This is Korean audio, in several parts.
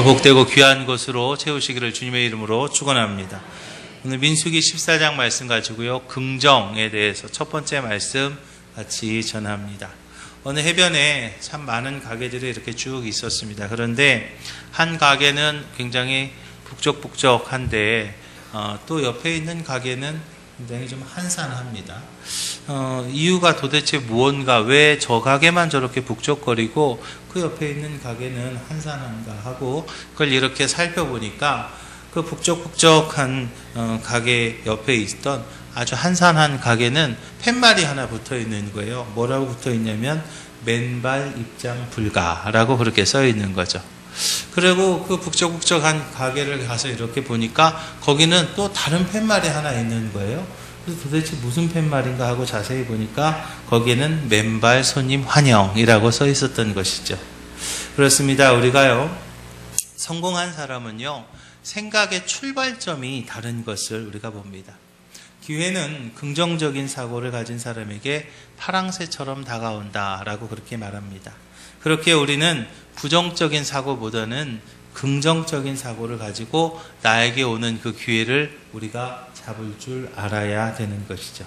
복되고 귀한 것으로 채우시기를 주님의 이름으로 축원합니다. 오늘 민수기 14장 말씀 가지고요, 긍정에 대해서 첫 번째 말씀 같이 전합니다. 어느 해변에 참 많은 가게들이 이렇게 쭉 있었습니다. 그런데 한 가게는 굉장히 북적북적한데 또 옆에 있는 가게는 굉장히 좀 한산합니다. 이유가 도대체 무언가, 왜 저 가게만 저렇게 북적거리고 그 옆에 있는 가게는 한산한가 하고 그걸 이렇게 살펴보니까 그 북적북적한 가게 옆에 있던 아주 한산한 가게는 팻말이 하나 붙어 있는 거예요. 뭐라고 붙어 있냐면 맨발 입장 불가라고 그렇게 써 있는 거죠. 그리고 그 북적북적한 가게를 가서 이렇게 보니까 거기는 또 다른 팻말이 하나 있는 거예요. 그래서 도대체 무슨 팻말인가 하고 자세히 보니까 거기에는 맨발 손님 환영이라고 써 있었던 것이죠. 그렇습니다. 우리가요, 성공한 사람은요, 생각의 출발점이 다른 것을 우리가 봅니다. 기회는 긍정적인 사고를 가진 사람에게 파랑새처럼 다가온다라고 그렇게 말합니다. 그렇게 우리는 부정적인 사고보다는 긍정적인 사고를 가지고 나에게 오는 그 기회를 우리가 잡을 줄 알아야 되는 것이죠.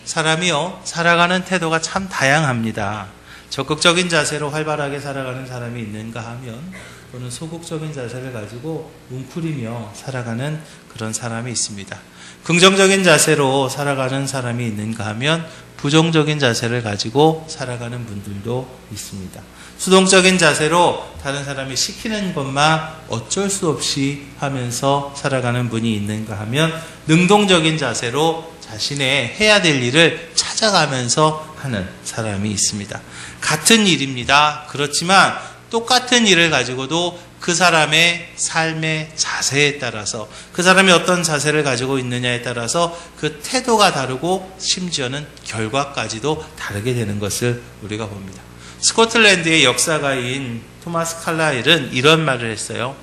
사람이요, 살아가는 태도가 참 다양합니다. 적극적인 자세로 활발하게 살아가는 사람이 있는가 하면, 또는 소극적인 자세를 가지고 웅크리며 살아가는 그런 사람이 있습니다. 긍정적인 자세로 살아가는 사람이 있는가 하면 부정적인 자세를 가지고 살아가는 분들도 있습니다. 수동적인 자세로 다른 사람이 시키는 것만 어쩔 수 없이 하면서 살아가는 분이 있는가 하면 능동적인 자세로 자신의 해야 될 일을 찾아가면서 하는 사람이 있습니다. 같은 일입니다. 그렇지만 똑같은 일을 가지고도 그 사람의 삶의 자세에 따라서, 그 사람이 어떤 자세를 가지고 있느냐에 따라서 그 태도가 다르고 심지어는 결과까지도 다르게 되는 것을 우리가 봅니다. 스코틀랜드의 역사가인 토마스 칼라일은 이런 말을 했어요.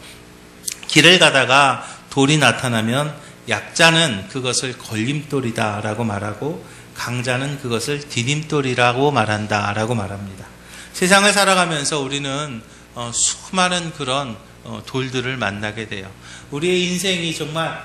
길을 가다가 돌이 나타나면 약자는 그것을 걸림돌이다라고 말하고 강자는 그것을 디딤돌이라고 말한다라고 말합니다. 세상을 살아가면서 우리는 수많은 그런 돌들을 만나게 돼요. 우리의 인생이 정말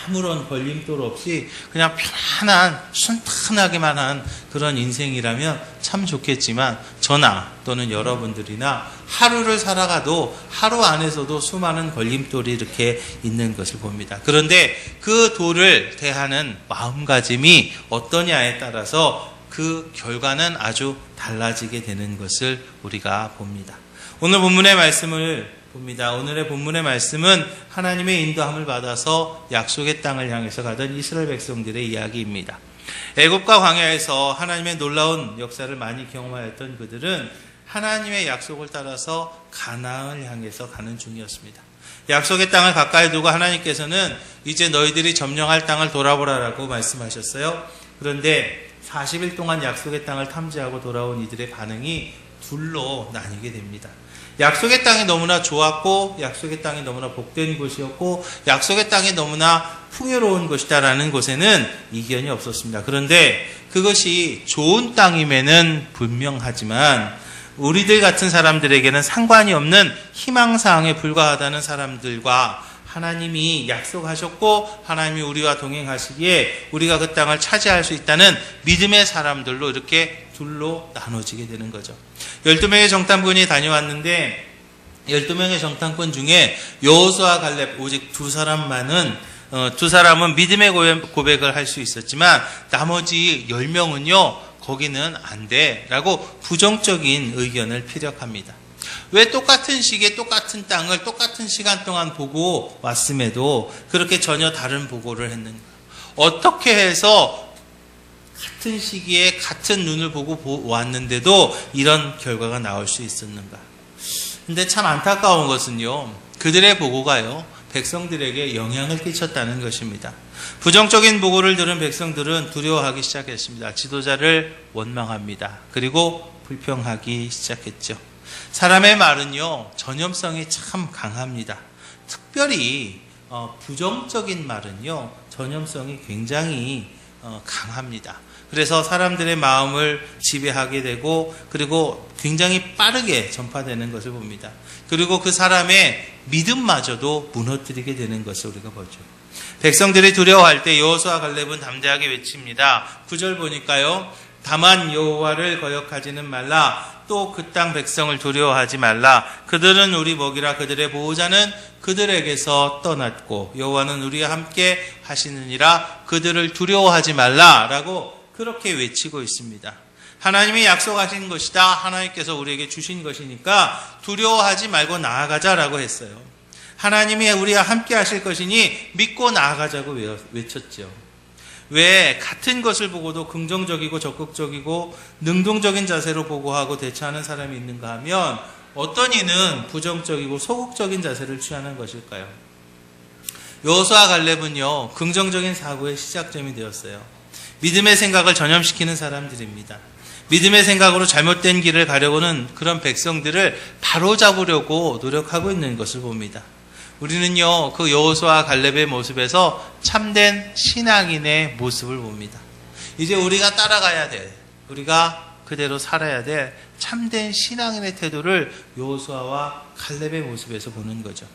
아무런 걸림돌 없이 그냥 편안한, 순탄하게만 한 그런 인생이라면 참 좋겠지만, 저나 또는 여러분들이나 하루를 살아가도 하루 안에서도 수많은 걸림돌이 이렇게 있는 것을 봅니다. 그런데 그 돌을 대하는 마음가짐이 어떠냐에 따라서 그 결과는 아주 달라지게 되는 것을 우리가 봅니다. 오늘 본문의 말씀을 봅니다. 오늘의 본문의 말씀은 하나님의 인도함을 받아서 약속의 땅을 향해서 가던 이스라엘 백성들의 이야기입니다. 애굽과 광야에서 하나님의 놀라운 역사를 많이 경험하였던 그들은 하나님의 약속을 따라서 가나안을 향해서 가는 중이었습니다. 약속의 땅을 가까이 두고 하나님께서는 이제 너희들이 점령할 땅을 돌아보라라고 말씀하셨어요. 그런데 40일 동안 약속의 땅을 탐지하고 돌아온 이들의 반응이 둘로 나뉘게 됩니다. 약속의 땅이 너무나 좋았고, 약속의 땅이 너무나 복된 곳이었고, 약속의 땅이 너무나 풍요로운 곳이다라는 곳에는 이견이 없었습니다. 그런데 그것이 좋은 땅임에는 분명하지만 우리들 같은 사람들에게는 상관이 없는 희망사항에 불과하다는 사람들과 하나님이 약속하셨고 하나님이 우리와 동행하시기에 우리가 그 땅을 차지할 수 있다는 믿음의 사람들로 이렇게 둘로 나눠지게 되는 거죠. 12명의 정탐꾼이 다녀왔는데 12명의 정탐꾼 중에 여호수아 갈렙 오직 두 사람은 믿음의 고백을 할 수 있었지만 나머지 10명은요 거기는 안 돼 라고 부정적인 의견을 피력합니다. 왜 똑같은 시기에 똑같은 땅을 똑같은 시간 동안 보고 왔음에도 그렇게 전혀 다른 보고를 했는가? 어떻게 해서 같은 시기에 같은 눈을 보고 왔는데도 이런 결과가 나올 수 있었는가? 근데 참 안타까운 것은요, 그들의 보고가요, 백성들에게 영향을 끼쳤다는 것입니다. 부정적인 보고를 들은 백성들은 두려워하기 시작했습니다. 지도자를 원망합니다. 그리고 불평하기 시작했죠. 사람의 말은요, 전염성이 참 강합니다. 특별히 부정적인 말은요, 전염성이 굉장히 강합니다. 그래서 사람들의 마음을 지배하게 되고 그리고 굉장히 빠르게 전파되는 것을 봅니다. 그리고 그 사람의 믿음마저도 무너뜨리게 되는 것을 우리가 보죠. 백성들이 두려워할 때 여호수아 갈렙은 담대하게 외칩니다. 9절 보니까요. 다만 여호와를 거역하지는 말라. 또 그 땅 백성을 두려워하지 말라. 그들은 우리 먹이라. 그들의 보호자는 그들에게서 떠났고 여호와는 우리와 함께 하시느니라. 그들을 두려워하지 말라라고 그렇게 외치고 있습니다. 하나님이 약속하신 것이다. 하나님께서 우리에게 주신 것이니까 두려워하지 말고 나아가자라고 했어요. 하나님이 우리와 함께 하실 것이니 믿고 나아가자고 외쳤죠. 왜 같은 것을 보고도 긍정적이고 적극적이고 능동적인 자세로 보고하고 대처하는 사람이 있는가 하면 어떤 이는 부정적이고 소극적인 자세를 취하는 것일까요? 여호수아 갈렙은요, 긍정적인 사고의 시작점이 되었어요. 믿음의 생각을 전염시키는 사람들입니다. 믿음의 생각으로 잘못된 길을 가려고는 그런 백성들을 바로잡으려고 노력하고 있는 것을 봅니다. 우리는요, 그 여호수아 갈렙의 모습에서 참된 신앙인의 모습을 봅니다. 이제 우리가 따라가야 돼. 우리가 그대로 살아야 될 참된 신앙인의 태도를 여호수아와 갈렙의 모습에서 보는 거죠.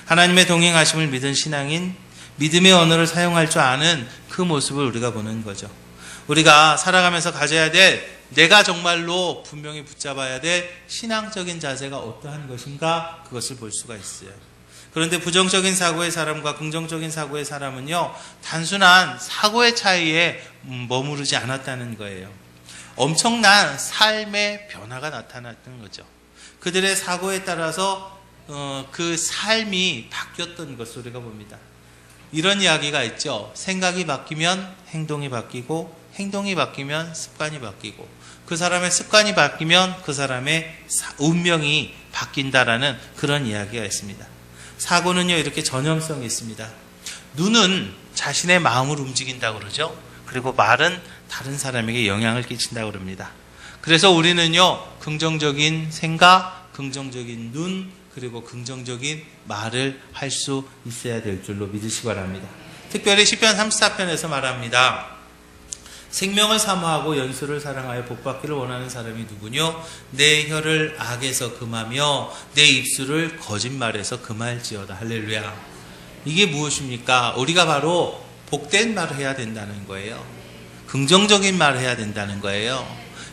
하나님의 동행하심을 믿은 신앙인, 믿음의 언어를 사용할 줄 아는 그 모습을 우리가 보는 거죠. 우리가 살아가면서 가져야 될, 내가 정말로 분명히 붙잡아야 될 신앙적인 자세가 어떠한 것인가, 그것을 볼 수가 있어요. 그런데 부정적인 사고의 사람과 긍정적인 사고의 사람은요, 단순한 사고의 차이에 머무르지 않았다는 거예요. 엄청난 삶의 변화가 나타났던 거죠. 그들의 사고에 따라서 그 삶이 바뀌었던 것을 우리가 봅니다. 이런 이야기가 있죠. 생각이 바뀌면 행동이 바뀌고, 행동이 바뀌면 습관이 바뀌고, 그 사람의 습관이 바뀌면 그 사람의 운명이 바뀐다라는 그런 이야기가 있습니다. 사고는요, 이렇게 전염성이 있습니다. 눈은 자신의 마음을 움직인다고 그러죠. 그리고 말은 다른 사람에게 영향을 끼친다고 그럽니다. 그래서 우리는요, 긍정적인 생각, 긍정적인 눈, 그리고 긍정적인 말을 할 수 있어야 될 줄로 믿으시기 바랍니다. 특별히 시편 34편에서 말합니다. 생명을 사모하고 연수를 사랑하여 복받기를 원하는 사람이 누구뇨? 내 혀를 악에서 금하며 내 입술을 거짓말에서 금할지어다. 할렐루야. 이게 무엇입니까? 우리가 바로 복된 말을 해야 된다는 거예요. 긍정적인 말을 해야 된다는 거예요.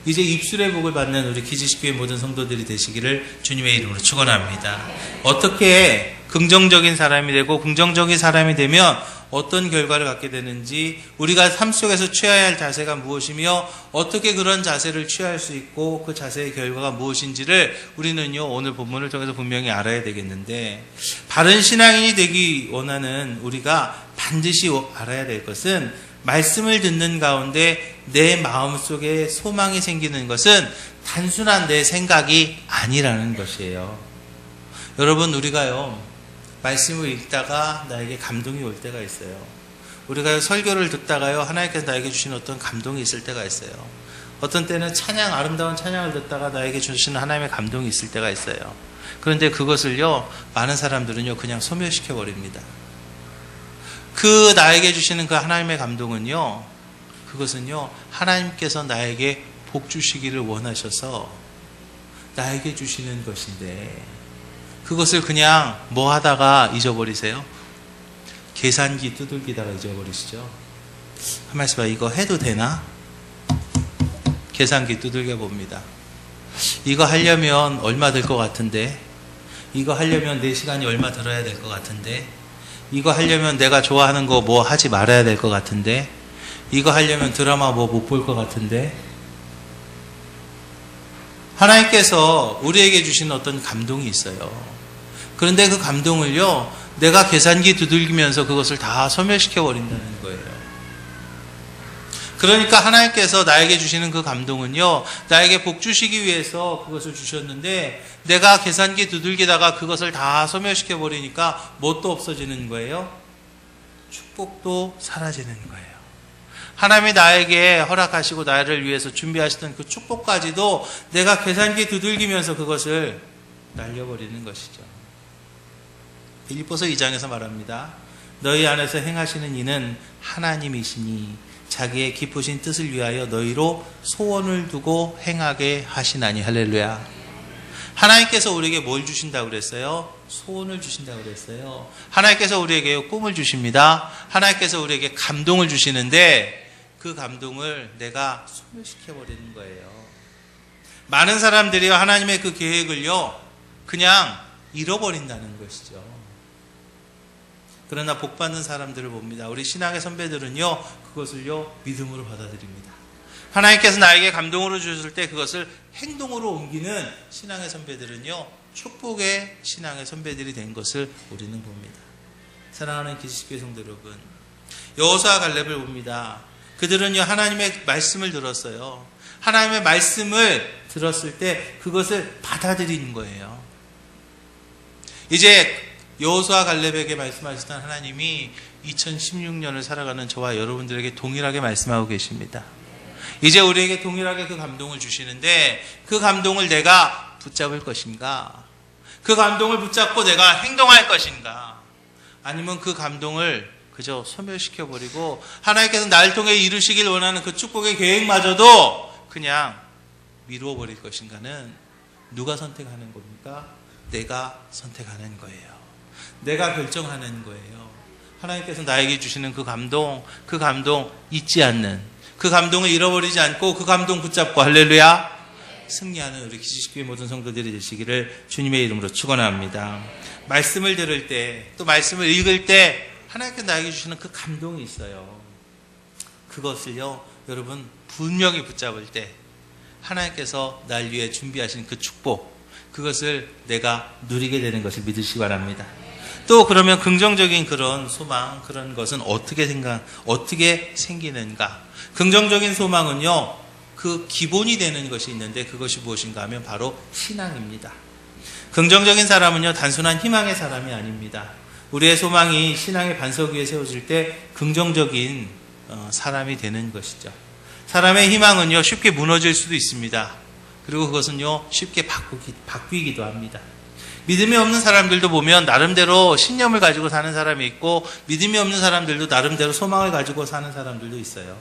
이제 입술의 복을 받는 우리 기지식교회 모든 성도들이 되시기를 주님의 이름으로 축원합니다. 어떻게 긍정적인 사람이 되고 긍정적인 사람이 되면 어떤 결과를 갖게 되는지, 우리가 삶 속에서 취해야 할 자세가 무엇이며 어떻게 그런 자세를 취할 수 있고 그 자세의 결과가 무엇인지를 우리는요, 오늘 본문을 통해서 분명히 알아야 되겠는데, 바른 신앙인이 되기 원하는 우리가 반드시 알아야 될 것은, 말씀을 듣는 가운데 내 마음속에 소망이 생기는 것은 단순한 내 생각이 아니라는 것이에요. 여러분, 우리가요, 말씀을 읽다가 나에게 감동이 올 때가 있어요. 우리가 설교를 듣다가요, 하나님께서 나에게 주신 어떤 감동이 있을 때가 있어요. 어떤 때는 찬양, 아름다운 찬양을 듣다가 나에게 주시는 하나님의 감동이 있을 때가 있어요. 그런데 그것을요, 많은 사람들은요, 그냥 소멸시켜 버립니다. 그 나에게 주시는 그 하나님의 감동은요, 그것은요, 하나님께서 나에게 복 주시기를 원하셔서 나에게 주시는 것인데, 그것을 그냥 뭐 하다가 잊어버리세요? 계산기 두들기다가 잊어버리시죠? 한 말씀 봐, 이거 해도 되나? 계산기 두들겨 봅니다. 이거 하려면 얼마 들 것 같은데, 이거 하려면 내 시간이 얼마 들어야 될 것 같은데, 이거 하려면 내가 좋아하는 거 뭐 하지 말아야 될 것 같은데, 이거 하려면 드라마 뭐 못 볼 것 같은데. 하나님께서 우리에게 주신 어떤 감동이 있어요. 그런데 그 감동을요, 내가 계산기 두들기면서 그것을 다 소멸시켜 버린다는 거예요. 그러니까 하나님께서 나에게 주시는 그 감동은요, 나에게 복 주시기 위해서 그것을 주셨는데, 내가 계산기 두들기다가 그것을 다 소멸시켜 버리니까 뭣도 없어지는 거예요? 축복도 사라지는 거예요. 하나님이 나에게 허락하시고 나를 위해서 준비하시던 그 축복까지도 내가 계산기 두들기면서 그것을 날려버리는 것이죠. 빌립보서 2장에서 말합니다. 너희 안에서 행하시는 이는 하나님이시니 자기의 기쁘신 뜻을 위하여 너희로 소원을 두고 행하게 하시나니. 할렐루야. 하나님께서 우리에게 뭘 주신다고 그랬어요? 소원을 주신다고 그랬어요. 하나님께서 우리에게 꿈을 주십니다. 하나님께서 우리에게 감동을 주시는데 그 감동을 내가 소멸시켜버리는 거예요. 많은 사람들이요, 하나님의 그 계획을요, 그냥 잃어버린다는 것이죠. 그러나 복받는 사람들을 봅니다. 우리 신앙의 선배들은요, 그것을요, 믿음으로 받아들입니다. 하나님께서 나에게 감동으로 주셨을 때 그것을 행동으로 옮기는 신앙의 선배들은요, 축복의 신앙의 선배들이 된 것을 우리는 봅니다. 사랑하는 기지식교회 성도 여러분, 여호수아와 갈렙을 봅니다. 그들은요, 하나님의 말씀을 들었어요. 하나님의 말씀을 들었을 때 그것을 받아들이는 거예요. 이제 여호수아 갈렙에게 말씀하시던 하나님이 2016년을 살아가는 저와 여러분들에게 동일하게 말씀하고 계십니다. 이제 우리에게 동일하게 그 감동을 주시는데 그 감동을 내가 붙잡을 것인가? 그 감동을 붙잡고 내가 행동할 것인가? 아니면 그 감동을 그저 소멸시켜버리고 하나님께서 나를 통해 이루시길 원하는 그 축복의 계획마저도 그냥 미루어 버릴 것인가는 누가 선택하는 겁니까? 내가 선택하는 거예요. 내가 결정하는 거예요. 하나님께서 나에게 주시는 그 감동 잊지 않는, 그 감동을 잃어버리지 않고 그 감동 붙잡고 할렐루야 승리하는 우리 기지식교회 모든 성도들이 되시기를 주님의 이름으로 축원합니다. 말씀을 들을 때, 또 말씀을 읽을 때 하나님께서 나에게 주시는 그 감동이 있어요. 그것을요, 여러분 분명히 붙잡을 때 하나님께서 날 위해 준비하신 그 축복, 그것을 내가 누리게 되는 것을 믿으시기 바랍니다. 또 그러면 긍정적인 그런 소망, 그런 것은 어떻게 생기는가? 긍정적인 소망은요, 그 기본이 되는 것이 있는데 그것이 무엇인가 하면 바로 신앙입니다. 긍정적인 사람은요, 단순한 희망의 사람이 아닙니다. 우리의 소망이 신앙의 반석 위에 세워질 때 긍정적인 사람이 되는 것이죠. 사람의 희망은요, 쉽게 무너질 수도 있습니다. 그리고 그것은요, 쉽게 바뀌기도 합니다. 믿음이 없는 사람들도 보면 나름대로 신념을 가지고 사는 사람이 있고, 믿음이 없는 사람들도 나름대로 소망을 가지고 사는 사람들도 있어요.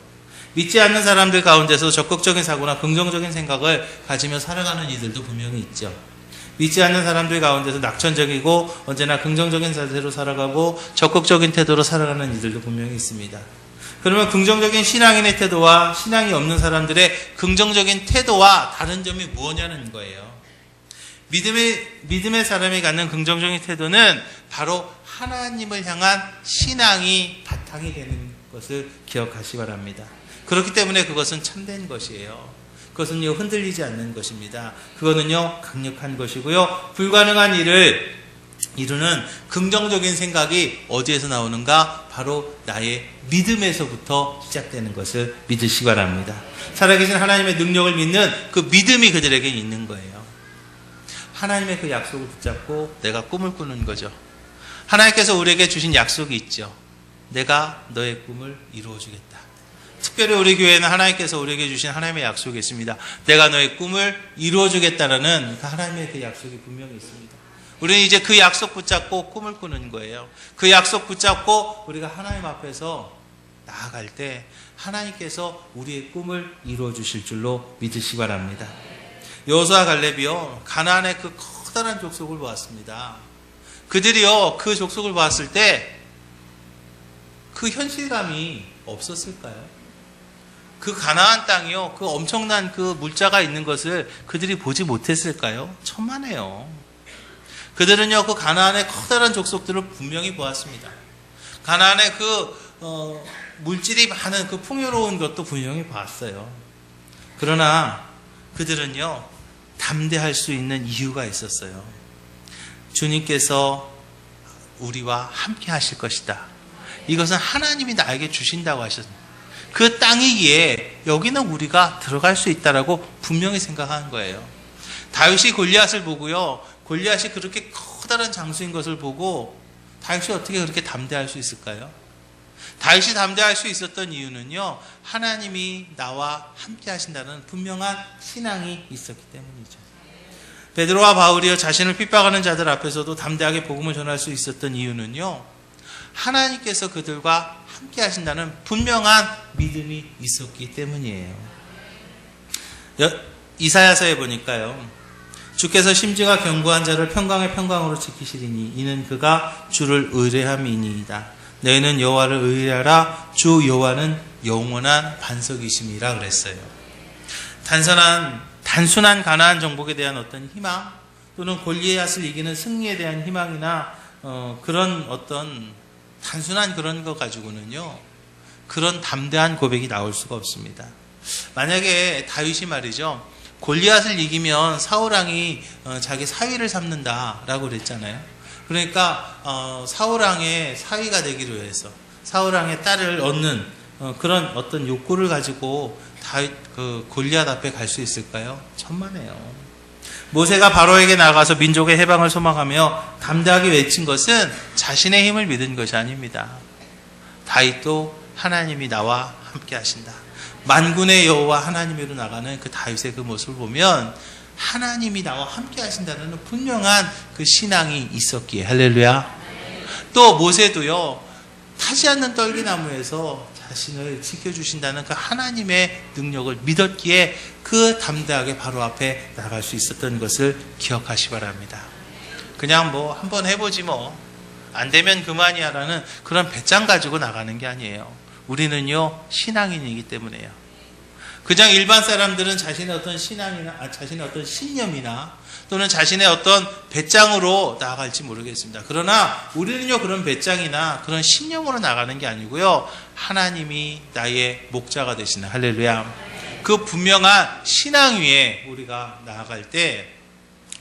믿지 않는 사람들 가운데서 적극적인 사고나 긍정적인 생각을 가지며 살아가는 이들도 분명히 있죠. 믿지 않는 사람들 가운데서 낙천적이고 언제나 긍정적인 자세로 살아가고 적극적인 태도로 살아가는 이들도 분명히 있습니다. 그러면 긍정적인 신앙인의 태도와 신앙이 없는 사람들의 긍정적인 태도와 다른 점이 뭐냐는 거예요. 믿음의 사람이 갖는 긍정적인 태도는 바로 하나님을 향한 신앙이 바탕이 되는 것을 기억하시기 바랍니다. 그렇기 때문에 그것은 참된 것이에요. 그것은요, 흔들리지 않는 것입니다. 그거는요, 강력한 것이고요, 불가능한 일을 이루는 긍정적인 생각이 어디에서 나오는가? 바로 나의 믿음에서부터 시작되는 것을 믿으시기 바랍니다. 살아계신 하나님의 능력을 믿는 그 믿음이 그들에게 있는 거예요. 하나님의 그 약속을 붙잡고 내가 꿈을 꾸는 거죠. 하나님께서 우리에게 주신 약속이 있죠. 내가 너의 꿈을 이루어주겠다. 특별히 우리 교회는 하나님께서 우리에게 주신 하나님의 약속이 있습니다. 내가 너의 꿈을 이루어주겠다라는 그 하나님의 그 약속이 분명히 있습니다. 우리는 이제 그 약속 붙잡고 꿈을 꾸는 거예요. 그 약속 붙잡고 우리가 하나님 앞에서 나아갈 때 하나님께서 우리의 꿈을 이루어주실 줄로 믿으시기 바랍니다. 여호수아 갈렙이요, 가나안의 그 커다란 족속을 보았습니다. 그들이요, 그 족속을 보았을 때 그 현실감이 없었을까요? 그 가나안 땅이요, 그 엄청난 그 물자가 있는 것을 그들이 보지 못했을까요? 천만에요. 그들은요, 그 가나안의 커다란 족속들을 분명히 보았습니다. 가나안의 그 물질이 많은 그 풍요로운 것도 분명히 봤어요. 그러나 그들은요, 담대할 수 있는 이유가 있었어요. 주님께서 우리와 함께 하실 것이다. 이것은 하나님이 나에게 주신다고 하셨습니다. 그 땅이기에 여기는 우리가 들어갈 수 있다라고 분명히 생각한 거예요. 다윗이 골리앗을 보고요, 골리앗이 그렇게 커다란 장수인 것을 보고 다윗이 어떻게 그렇게 담대할 수 있을까요? 다윗이 담대할 수 있었던 이유는요, 하나님이 나와 함께 하신다는 분명한 신앙이 있었기 때문이죠. 베드로와 바울이요, 자신을 핍박하는 자들 앞에서도 담대하게 복음을 전할 수 있었던 이유는요, 하나님께서 그들과 함께 하신다는 분명한 믿음이 있었기 때문이에요. 이사야서에 보니까요, 주께서 심지가 견고한 자를 평강의 평강으로 지키시리니 이는 그가 주를 의뢰함이니이다. 너희는 여호와를 의뢰하라. 주 여호와는 영원한 반석이심이라 그랬어요. 단순한 가나안 정복에 대한 어떤 희망, 또는 골리앗을 이기는 승리에 대한 희망이나 그런 어떤 단순한 그런 거 가지고는요, 그런 담대한 고백이 나올 수가 없습니다. 만약에 다윗이 말이죠, 골리앗을 이기면 사울왕이 자기 사위를 삼는다라고 그랬잖아요. 그러니까 사울왕의 사위가 되기로 해서 사울왕의 딸을 얻는 그런 어떤 욕구를 가지고 다윗 골리앗 앞에 갈 수 있을까요? 천만에요. 모세가 바로에게 나가서 민족의 해방을 소망하며 담대하게 외친 것은 자신의 힘을 믿은 것이 아닙니다. 다윗도 하나님이 나와 함께 하신다. 만군의 여호와 하나님으로 나가는 그 다윗의 그 모습을 보면 하나님이 나와 함께 하신다는 분명한 그 신앙이 있었기에, 할렐루야. 또 모세도요, 타지 않는 떨기나무에서 자신을 지켜주신다는 그 하나님의 능력을 믿었기에 그 담대하게 바로 앞에 나갈 수 있었던 것을 기억하시 바랍니다. 그냥 뭐 한번 해보지 뭐 안 되면 그만이야 라는 그런 배짱 가지고 나가는 게 아니에요. 우리는요, 신앙인이기 때문에요. 그냥 일반 사람들은 자신의 어떤 신앙이나 자신의 어떤 신념이나 또는 자신의 어떤 배짱으로 나아갈지 모르겠습니다. 그러나 우리는요, 그런 배짱이나 그런 신념으로 나가는 게 아니고요, 하나님이 나의 목자가 되시는, 할렐루야, 그 분명한 신앙 위에 우리가 나아갈 때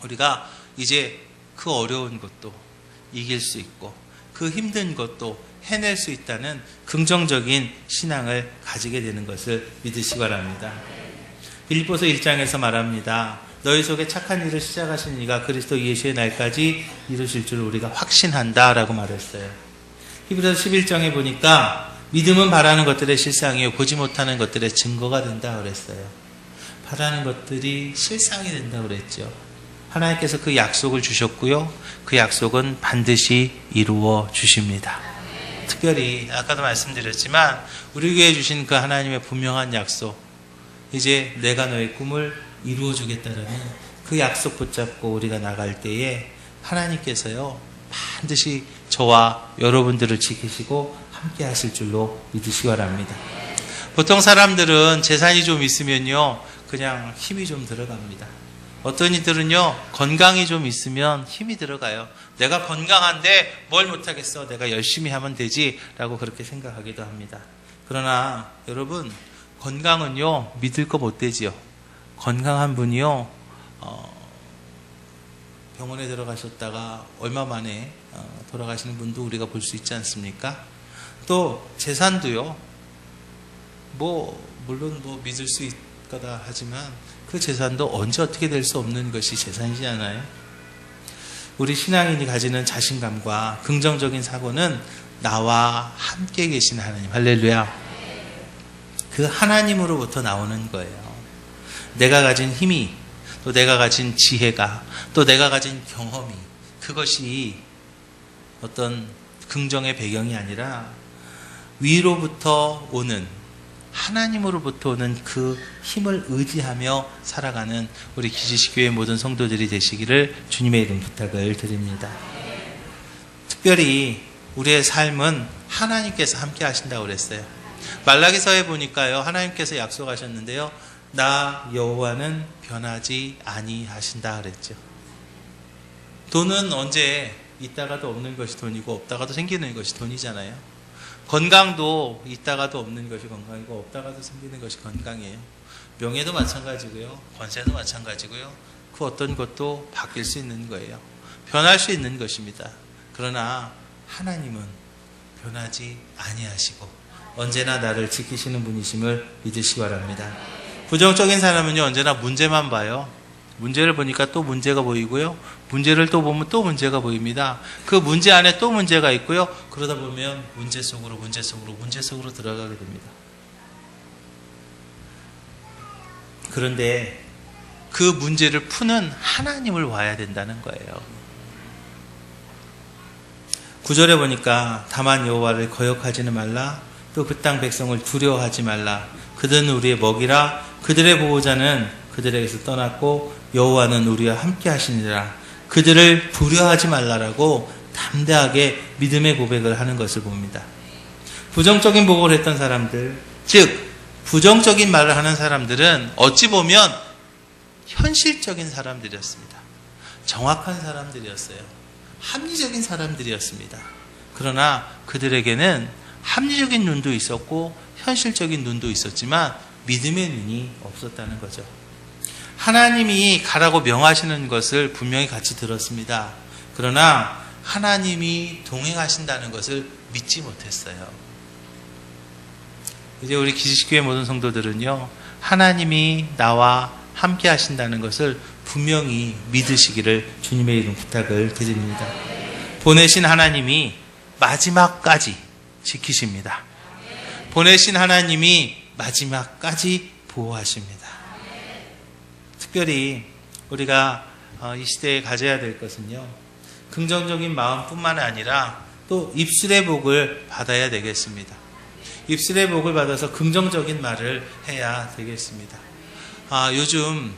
우리가 이제 그 어려운 것도 이길 수 있고 그 힘든 것도 해낼 수 있다는 긍정적인 신앙을 가지게 되는 것을 믿으시기 바랍니다. 빌립보서 1장에서 말합니다. 너희 속에 착한 일을 시작하신 이가 그리스도 예수의 날까지 이루실 줄 우리가 확신한다 라고 말했어요. 히브리서 11장에 보니까 믿음은 바라는 것들의 실상이요 보지 못하는 것들의 증거가 된다 그랬어요. 바라는 것들이 실상이 된다 그랬죠. 하나님께서 그 약속을 주셨고요, 그 약속은 반드시 이루어 주십니다. 특별히 아까도 말씀드렸지만 우리 교회에 주신 그 하나님의 분명한 약속, 이제 내가 너의 꿈을 이루어 주겠다라는 그 약속 붙잡고 우리가 나갈 때에 하나님께서요, 반드시 저와 여러분들을 지키시고 함께 하실 줄로 믿으시기 바랍니다. 보통 사람들은 재산이 좀 있으면요, 그냥 힘이 좀 들어갑니다. 어떤 이들은요, 건강이 좀 있으면 힘이 들어가요. 내가 건강한데 뭘 못하겠어, 내가 열심히 하면 되지 라고 그렇게 생각하기도 합니다. 그러나 여러분, 건강은요, 믿을 거 못 되지요. 건강한 분이요, 병원에 들어가셨다가 얼마 만에 돌아가시는 분도 우리가 볼 수 있지 않습니까? 또 재산도요, 물론 믿을 수 있거다 하지만 그 재산도 언제 어떻게 될 수 없는 것이 재산이잖아요. 우리 신앙인이 가지는 자신감과 긍정적인 사고는 나와 함께 계신 하나님, 할렐루야, 그 하나님으로부터 나오는 거예요. 내가 가진 힘이, 또 내가 가진 지혜가, 또 내가 가진 경험이, 그것이 어떤 긍정의 배경이 아니라 위로부터 오는, 하나님으로부터 오는 그 힘을 의지하며 살아가는 우리 기지식교회 모든 성도들이 되시기를 주님의 이름 부탁을 드립니다. 특별히 우리의 삶은 하나님께서 함께 하신다고 그랬어요. 말라기서에 보니까요, 하나님께서 약속하셨는데요, 나 여호와는 변하지 아니하신다 그랬죠. 돈은 언제 있다가도 없는 것이 돈이고 없다가도 생기는 것이 돈이잖아요. 건강도 있다가도 없는 것이 건강이고 없다가도 생기는 것이 건강이에요. 명예도 마찬가지고요, 권세도 마찬가지고요, 그 어떤 것도 바뀔 수 있는 거예요. 변할 수 있는 것입니다. 그러나 하나님은 변하지 아니하시고 언제나 나를 지키시는 분이심을 믿으시기 바랍니다. 부정적인 사람은요, 언제나 문제만 봐요. 문제를 보니까 또 문제가 보이고요, 문제를 또 보면 또 문제가 보입니다. 그 문제 안에 또 문제가 있고요, 그러다 보면 문제 속으로 들어가게 됩니다. 그런데 그 문제를 푸는 하나님을 와야 된다는 거예요. 9절에 보니까 다만 여호와를 거역하지는 말라. 또 그 땅 백성을 두려워하지 말라. 그들은 우리의 먹이라. 그들의 보호자는 그들에게서 떠났고 여호와는 우리와 함께 하시니라. 그들을 두려워하지 말라라고 담대하게 믿음의 고백을 하는 것을 봅니다. 부정적인 복을 했던 사람들, 즉 부정적인 말을 하는 사람들은 어찌 보면 현실적인 사람들이었습니다. 정확한 사람들이었어요. 합리적인 사람들이었습니다. 그러나 그들에게는 합리적인 눈도 있었고 현실적인 눈도 있었지만 믿음의 눈이 없었다는 거죠. 하나님이 가라고 명하시는 것을 분명히 같이 들었습니다. 그러나 하나님이 동행하신다는 것을 믿지 못했어요. 이제 우리 기지식교회 모든 성도들은요, 하나님이 나와 함께 하신다는 것을 분명히 믿으시기를 주님의 이름 부탁을 드립니다. 보내신 하나님이 마지막까지 지키십니다. 보내신 하나님이 마지막까지 보호하십니다. 특별히 우리가 이 시대에 가져야 될 것은요, 긍정적인 마음뿐만 아니라 또 입술의 복을 받아야 되겠습니다. 입술의 복을 받아서 긍정적인 말을 해야 되겠습니다. 요즘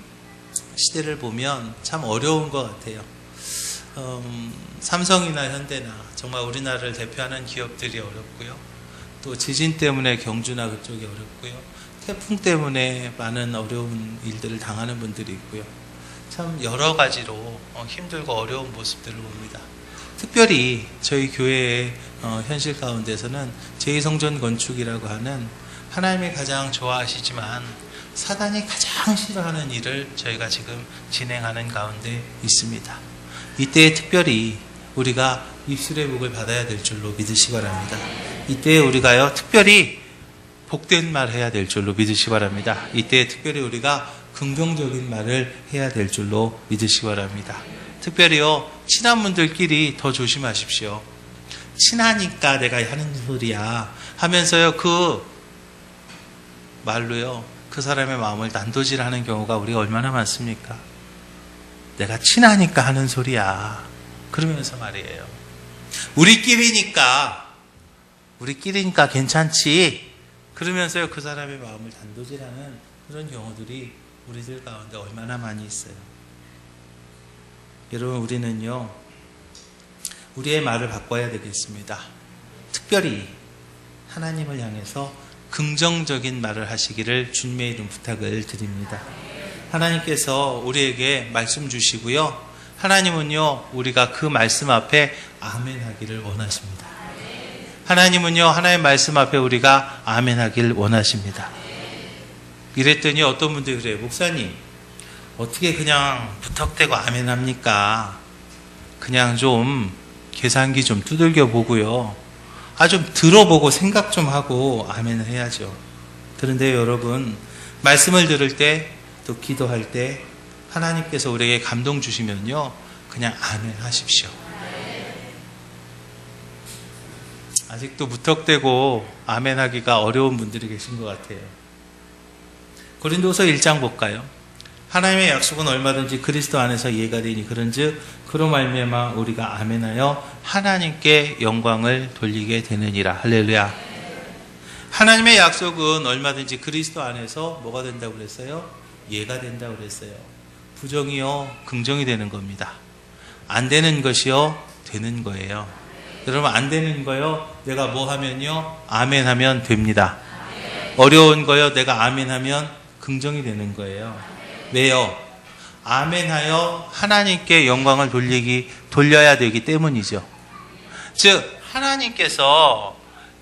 시대를 보면 참 어려운 것 같아요. 삼성이나 현대나 정말 우리나라를 대표하는 기업들이 어렵고요. 또 지진 때문에 경주나 그쪽이 어렵고요. 태풍 때문에 많은 어려운 일들을 당하는 분들이 있고요. 참 여러 가지로 힘들고 어려운 모습들을 봅니다. 특별히 저희 교회의 현실 가운데서는 제2성전 건축이라고 하는 하나님이 가장 좋아하시지만 사단이 가장 싫어하는 일을 저희가 지금 진행하는 가운데 있습니다. 이때에 특별히 우리가 입술의 복을 받아야 될 줄로 믿으시기 바랍니다. 이때에 우리가요, 특별히 복된 말 해야 될 줄로 믿으시기 바랍니다. 이때에 특별히 우리가 긍정적인 말을 해야 될 줄로 믿으시기 바랍니다. 특별히요, 친한 분들끼리 더 조심하십시오. 친하니까 내가 하는 소리야 하면서요, 그 말로요, 그 사람의 마음을 난도질하는 경우가 우리가 얼마나 많습니까? 내가 친하니까 하는 소리야 그러면서 말이에요. 우리끼리니까 괜찮지 그러면서요, 그 사람의 마음을 단도질하는 그런 경우들이 우리들 가운데 얼마나 많이 있어요. 여러분, 우리는요, 우리의 말을 바꿔야 되겠습니다. 특별히 하나님을 향해서 긍정적인 말을 하시기를 주님의 이름 부탁을 드립니다. 하나님께서 우리에게 말씀 주시고요, 하나님은요, 우리가 그 말씀 앞에 아멘 하기를 원하십니다. 하나님은요, 하나님의 말씀 앞에 우리가 아멘 하기를 원하십니다. 이랬더니 어떤 분들이 그래요. 목사님, 어떻게 그냥 부탁대고 아멘 합니까? 그냥 좀 계산기 좀 두들겨 보고요, 좀 들어보고 생각 좀 하고 아멘을 해야죠. 그런데 여러분, 말씀을 들을 때 또 기도할 때 하나님께서 우리에게 감동 주시면요, 그냥 아멘 하십시오. 아직도 무턱대고 아멘 하기가 어려운 분들이 계신 것 같아요. 고린도서 1장 볼까요? 하나님의 약속은 얼마든지 그리스도 안에서 이해가 되니 그런즉 그로 말미암아 우리가 아멘하여 하나님께 영광을 돌리게 되느니라. 할렐루야. 하나님의 약속은 얼마든지 그리스도 안에서 뭐가 된다고 그랬어요? 이해가 된다고 그랬어요. 부정이요, 긍정이 되는 겁니다. 안 되는 것이요, 되는 거예요. 여러분, 안 되는 거요, 내가 뭐 하면요, 아멘 하면 됩니다. 어려운 거요, 내가 아멘 하면 긍정이 되는 거예요. 왜요? 아멘하여 하나님께 영광을 돌려야 되기 때문이죠. 즉, 하나님께서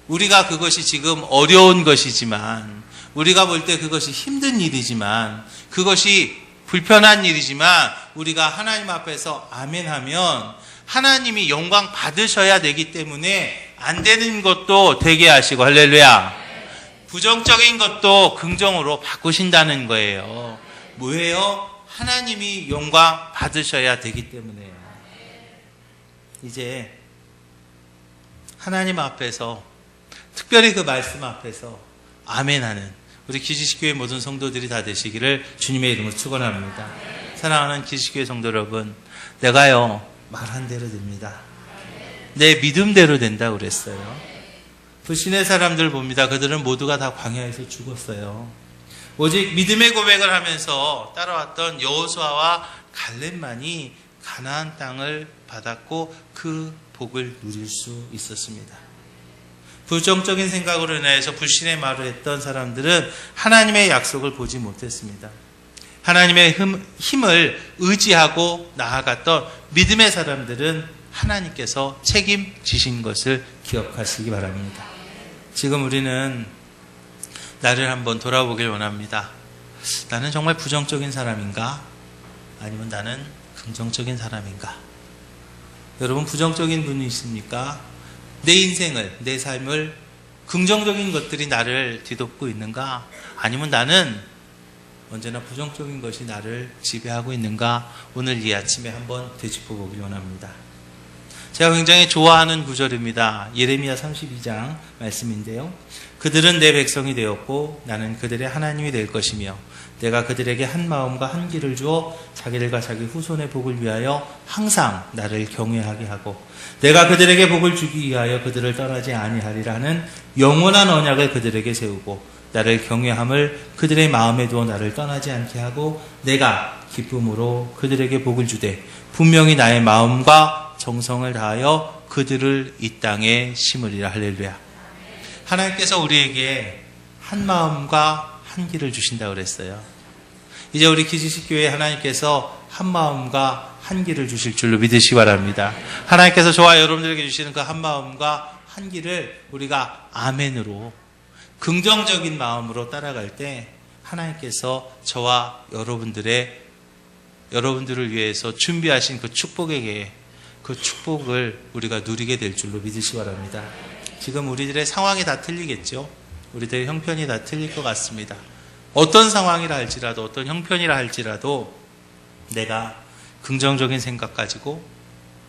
우리가 그것이 지금 어려운 것이지만, 우리가 볼 때 그것이 힘든 일이지만, 그것이 불편한 일이지만, 우리가 하나님 앞에서 아멘하면 하나님이 영광 받으셔야 되기 때문에 안 되는 것도 되게 하시고, 할렐루야. 부정적인 것도 긍정으로 바꾸신다는 거예요. 뭐예요? 하나님이 영광 받으셔야 되기 때문에요. 이제 하나님 앞에서, 특별히 그 말씀 앞에서 아멘하는 우리 기지식교회 모든 성도들이 다 되시기를 주님의 이름으로 축원합니다. 사랑하는 기지식교회 성도 여러분, 내가요, 말한 대로 됩니다. 내 믿음대로 된다고 그랬어요. 불신의 사람들 봅니다. 그들은 모두가 다 광야에서 죽었어요. 오직 믿음의 고백을 하면서 따라왔던 여호수아와 갈렙만이 가나안 땅을 받았고 그 복을 누릴 수 있었습니다. 부정적인 생각으로 인해서 불신의 말을 했던 사람들은 하나님의 약속을 보지 못했습니다. 하나님의 힘을 의지하고 나아갔던 믿음의 사람들은 하나님께서 책임지신 것을 기억하시기 바랍니다. 지금 우리는 나를 한번 돌아보길 원합니다. 나는 정말 부정적인 사람인가? 아니면 나는 긍정적인 사람인가? 여러분, 부정적인 분이 있습니까? 내 인생을, 내 삶을 긍정적인 것들이 나를 뒤덮고 있는가? 아니면 나는 언제나 부정적인 것이 나를 지배하고 있는가? 오늘 이 아침에 한번 되짚어 보기 원합니다. 제가 굉장히 좋아하는 구절입니다. 예레미야 32장 말씀인데요. 그들은 내 백성이 되었고 나는 그들의 하나님이 될 것이며 내가 그들에게 한 마음과 한 길을 주어 자기들과 자기 후손의 복을 위하여 항상 나를 경외하게 하고 내가 그들에게 복을 주기 위하여 그들을 떠나지 아니하리라는 영원한 언약을 그들에게 세우고 나를 경외함을 그들의 마음에 두어 나를 떠나지 않게 하고 내가 기쁨으로 그들에게 복을 주되 분명히 나의 마음과 정성을 다하여 그들을 이 땅에 심으리라. 할렐루야. 하나님께서 우리에게 한 마음과 한 길을 주신다고 그랬어요. 이제 우리 기지식교회에 하나님께서 한 마음과 한 길을 주실 줄로 믿으시기 바랍니다. 하나님께서 저와 여러분들에게 주시는 그 한 마음과 한 길을 우리가 아멘으로 긍정적인 마음으로 따라갈 때 하나님께서 저와 여러분들을 위해서 준비하신 그 축복에게 그 축복을 우리가 누리게 될 줄로 믿으시기 바랍니다. 지금 우리들의 상황이 다 틀리겠죠. 우리들의 형편이 다 틀릴 것 같습니다. 어떤 상황이라 할지라도 어떤 형편이라 할지라도 내가 긍정적인 생각 가지고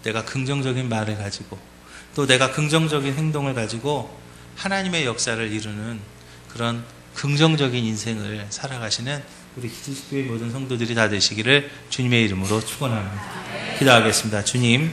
내가 긍정적인 말을 가지고 또 내가 긍정적인 행동을 가지고 하나님의 역사를 이루는 그런 긍정적인 인생을 살아가시는 우리 기지식교회 모든 성도들이 다 되시기를 주님의 이름으로 축원합니다. 기도하겠습니다. 주님,